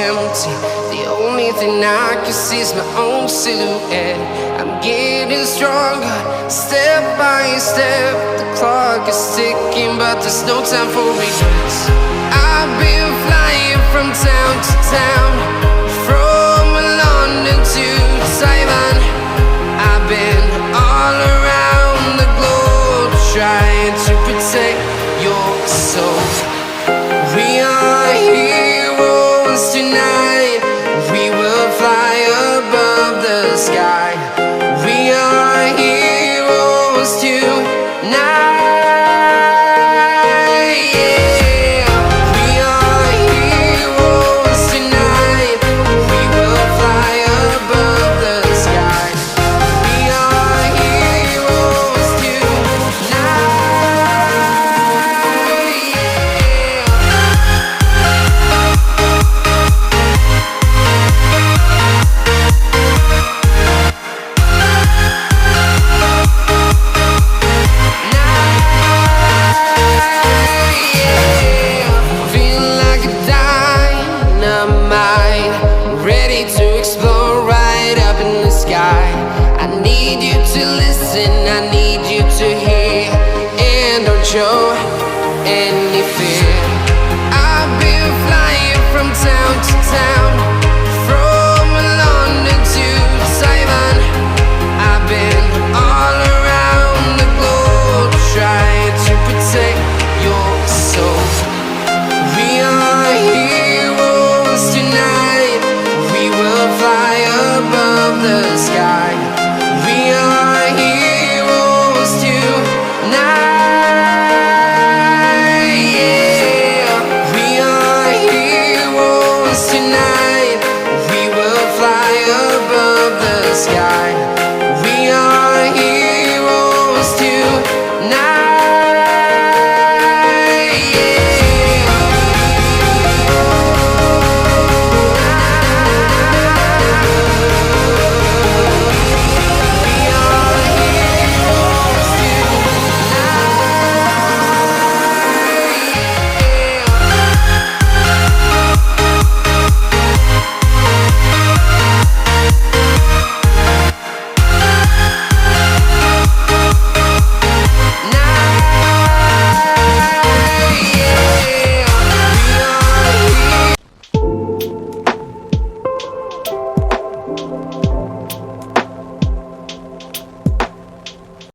empty. The only thing I can see is my own silhouette. I'm getting stronger, step by step. The clock is ticking, but there's no time for regrets. I've been flying from town to town, from London to Taiwan. I've been all around the globe, trying to protect your soul. We are heroes tonight. We will fly above the sky. We are heroes tonight. Yeah. We are heroes tonight. We will fly above the sky. We are heroes tonight. Feeling like a dynamite, ready to explode right up in the sky. I need you to listen